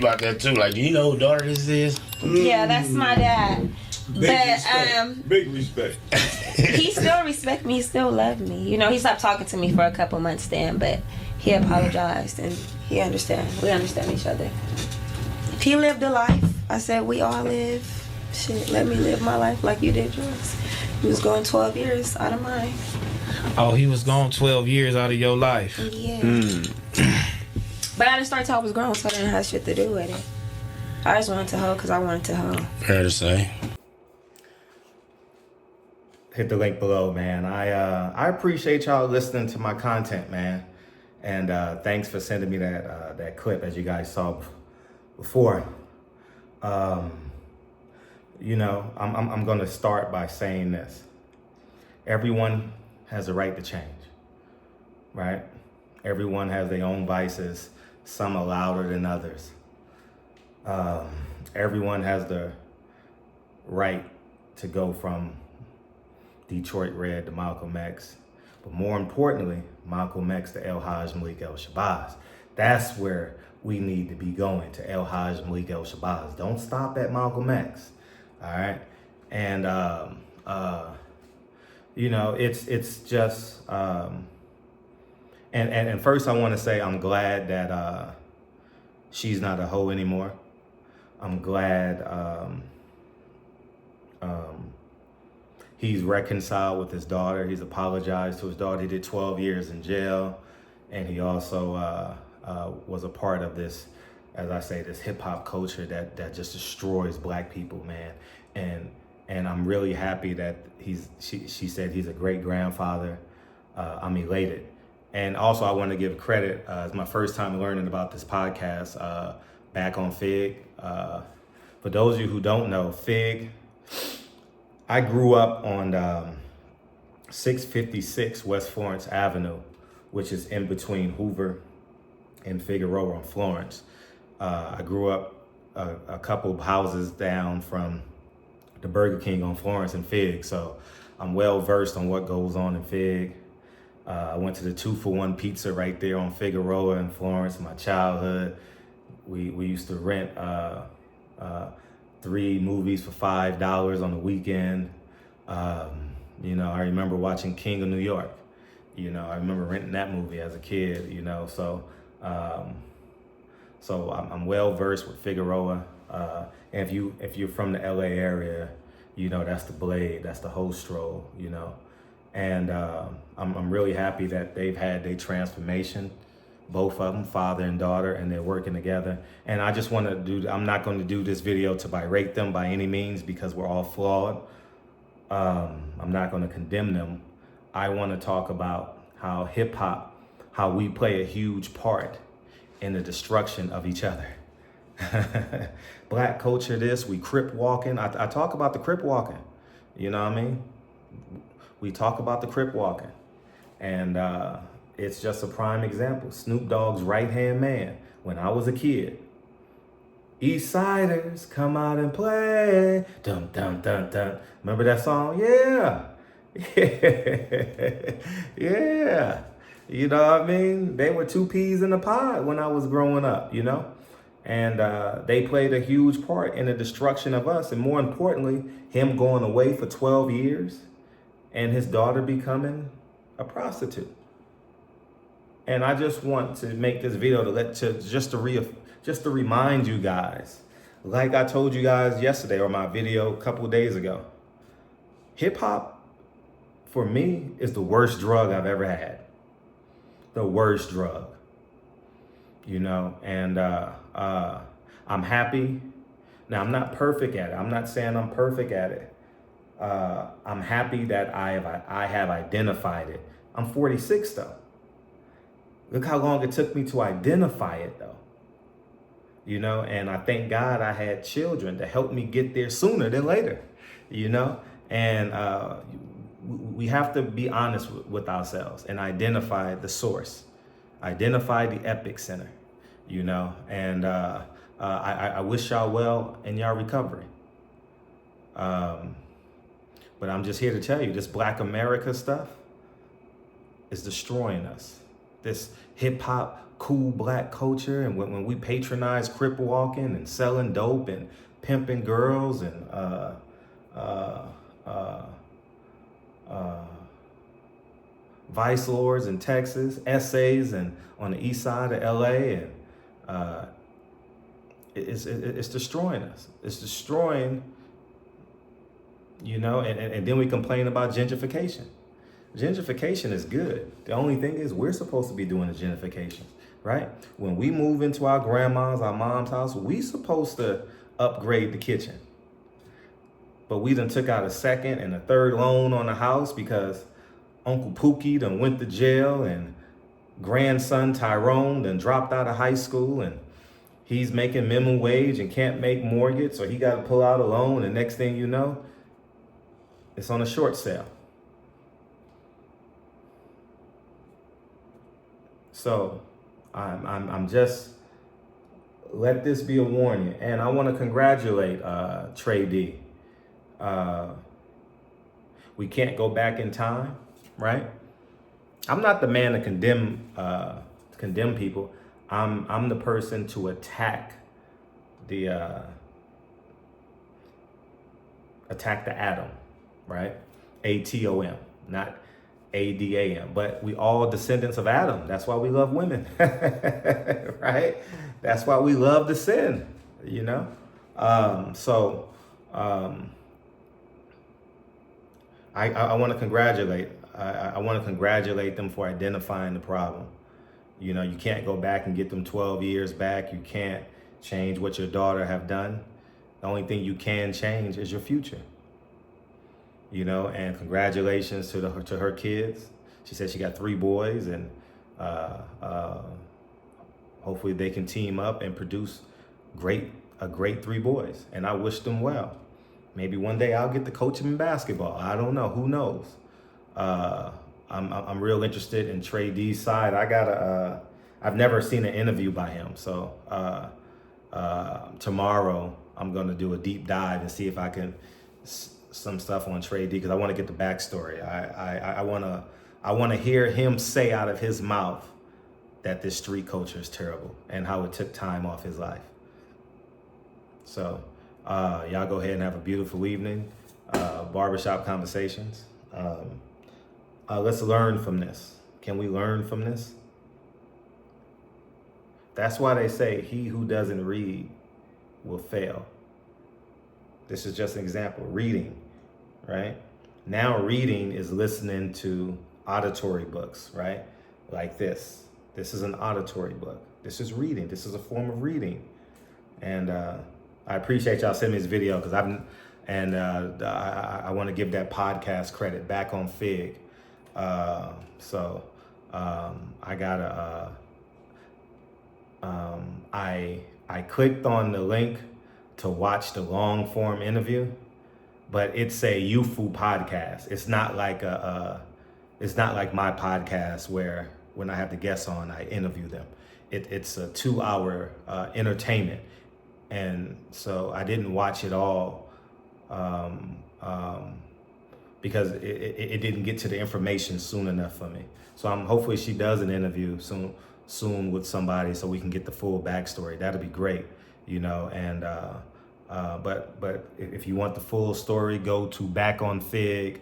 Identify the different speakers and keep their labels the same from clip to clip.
Speaker 1: about that too. Like, do you know who daughter this is?
Speaker 2: Yeah, that's my dad.
Speaker 3: Big respect.
Speaker 2: He still respect me. He still love me. You know, he stopped talking to me for a couple months then, but he apologized and he understand. We understand each other. He lived a life. I said we all live. Shit, let me live my life like you did yours. He was going 12 years out of mine.
Speaker 1: Oh, he was gone 12 years out of your life.
Speaker 2: Yeah. But I didn't start till I was grown, so I didn't have shit to do with it. I just wanted to hoe because I wanted to hoe.
Speaker 1: Fair to say.
Speaker 4: Hit the link below, man. I appreciate y'all listening to my content, man. And thanks for sending me that clip, as you guys saw before. You know, I'm gonna start by saying this. Everyone has a right to change, right? Everyone has their own vices. Some are louder than others. Everyone has the right to go from Detroit Red to Malcolm X, but more importantly, Malcolm X to El Haj Malik El Shabazz. That's where we need to be going, to El Haj Malik El Shabazz. Don't stop at Malcolm X, all right? And you know, it's just and first I want to say I'm glad that she's not a hoe anymore. I'm glad he's reconciled with his daughter. He's apologized to his daughter. He did 12 years in jail, and he also was a part of this, as I say, this hip hop culture that just destroys black people, man. And I'm really happy that she said he's a great grandfather. I'm elated. And also I want to give credit. It's my first time learning about this podcast, back on Fig. For those of you who don't know, Fig, I grew up on 656 West Florence Avenue, which is in between Hoover and Figueroa on Florence. I grew up a couple of houses down from the Burger King on Florence and Fig, so I'm well versed on what goes on in Fig. I went to the 2-for-1 pizza right there on Figueroa in Florence in my childhood. We used to rent 3 movies for $5 on the weekend. You know, I remember watching King of New York. You know, I remember renting that movie as a kid, you know, so I'm well versed with Figueroa. And if you're from the LA area, you know, that's the Blade, that's the Hostro, you know. And I'm really happy that they've had their transformation, both of them, father and daughter, and they're working together. And I just want to I'm not going to do this video to berate them by any means, because we're all flawed. I'm not going to condemn them. I want to talk about how hip hop, how we play a huge part in the destruction of each other. Black culture, this, we crip walking. I talk about the crip walking, you know what I mean? We talk about the crip walking, and it's just a prime example. Snoop Dogg's right-hand man, when I was a kid. Eastsidaz, come out and play. Dun, dun, dun, dun. Remember that song? Yeah. Yeah. You know what I mean? They were 2 peas in a pod when I was growing up, you know? And they played a huge part in the destruction of us. And more importantly, him going away for 12 years and his daughter becoming a prostitute. And I just want to make this video to remind you guys, like I told you guys yesterday or my video a couple of days ago, hip hop for me is the worst drug I've ever had. The worst drug, you know, and I'm happy. Now, I'm not perfect at it. I'm not saying I'm perfect at it. I'm happy that I have identified it. I'm 46 though. Look how long it took me to identify it though. You know, and I thank God I had children to help me get there sooner than later, you know, and we have to be honest with ourselves and identify the source, identify the epic center, you know, and I wish y'all well in y'all recovery. But I'm just here to tell you, this Black America stuff is destroying us. This hip hop cool black culture, and when we patronize crip walking and selling dope and pimping girls and vice lords in Texas, essays and on the east side of LA, and it's destroying us. It's destroying, and then we complain about gentrification. Gentrification is good. The only thing is we're supposed to be doing the gentrification, right? When we move into our grandma's, our mom's house, we supposed to upgrade the kitchen. But we done took out a second and a third loan on the house because Uncle Pookie done went to jail and grandson Tyrone done dropped out of high school and he's making minimum wage and can't make mortgage, so he got to pull out a loan, and next thing you know, it's on a short sale. So I'm just, let this be a warning. And I want to congratulate Trey Deee. We can't go back in time, right? I'm not the man to condemn people. I'm the person to attack the atom, right? ATOM, not ADAM, but we all descendants of Adam. That's why we love women, right? That's why we love to sin, I want to congratulate. I want to congratulate them for identifying the problem. You can't go back and get them 12 years back. You can't change what your daughter have done. The only thing you can change is your future. And congratulations to her kids. She said she got 3 boys, and hopefully they can team up and produce a great 3 boys. And I wish them well. Maybe one day I'll get to coach them in basketball. I don't know. Who knows? I'm real interested in Trey Dee's side. I've never seen an interview by him. So tomorrow I'm going to do a deep dive and see if I can some stuff on Trey Deee, because I want to get the backstory. I want to hear him say out of his mouth that this street culture is terrible and how it took time off his life. So y'all go ahead and have a beautiful evening. Barbershop Conversations. Let's learn from this. Can we learn from this? That's why they say he who doesn't read will fail. This is just an example. Reading, right? Now reading is listening to auditory books, right? Like this. This is an auditory book. This is reading. This is a form of reading. And I appreciate y'all sending me this video, because I want to give that podcast credit back on Fig. I gotta, I clicked on the link to watch the long form interview, but it's a youthful podcast. It's not like it's not like my podcast where when I have the guests on, I interview them. It's a 2-hour entertainment. And so I didn't watch it all because it didn't get to the information soon enough for me. So hopefully she does an interview soon with somebody so we can get the full backstory. That'd be great, and but if you want the full story, go to Back on Fig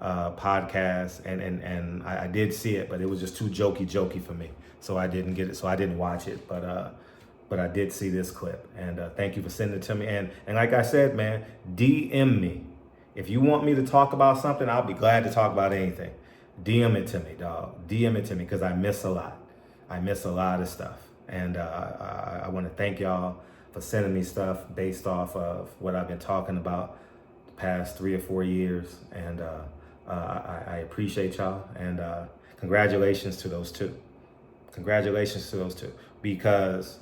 Speaker 4: podcast, and I did see it, but it was just too jokey for me, so I didn't get it, so I didn't watch it, but I did see this clip, and thank you for sending it to me. And like I said, man, DM me. If you want me to talk about something, I'll be glad to talk about anything. DM it to me, dog. DM it to me, because I miss a lot. I miss a lot of stuff. And I want to thank y'all for sending me stuff based off of what I've been talking about the past 3 or 4 years. And I appreciate y'all. And congratulations to those two. Congratulations to those two. Because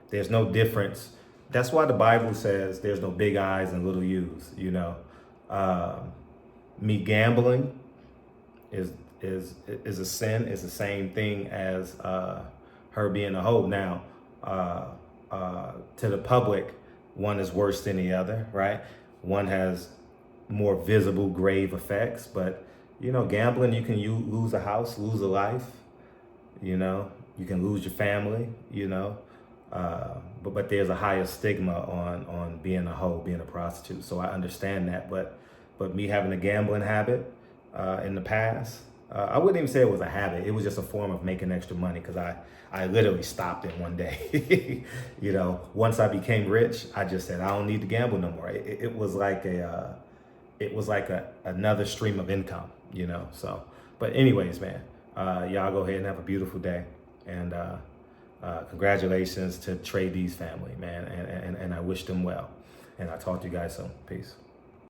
Speaker 4: there's no difference. That's why the Bible says there's no big I's and little U's, Me gambling is a sin. It's the same thing as her being a hoe. Now, to the public, one is worse than the other, right? One has more visible, grave effects, but gambling, you can lose a house, lose a life. You know, you can lose your family, you know, but there's a higher stigma on being a hoe, being a prostitute. So I understand that, but me having a gambling habit in the past, I wouldn't even say it was a habit. It was just a form of making extra money because I literally stopped it one day. You know, once I became rich, I just said I don't need to gamble no more. It was like another stream of income, you know. So, but anyways, man, y'all go ahead and have a beautiful day, and congratulations to Trey D's family, man, and I wish them well. And I'll talk to you guys soon. Peace.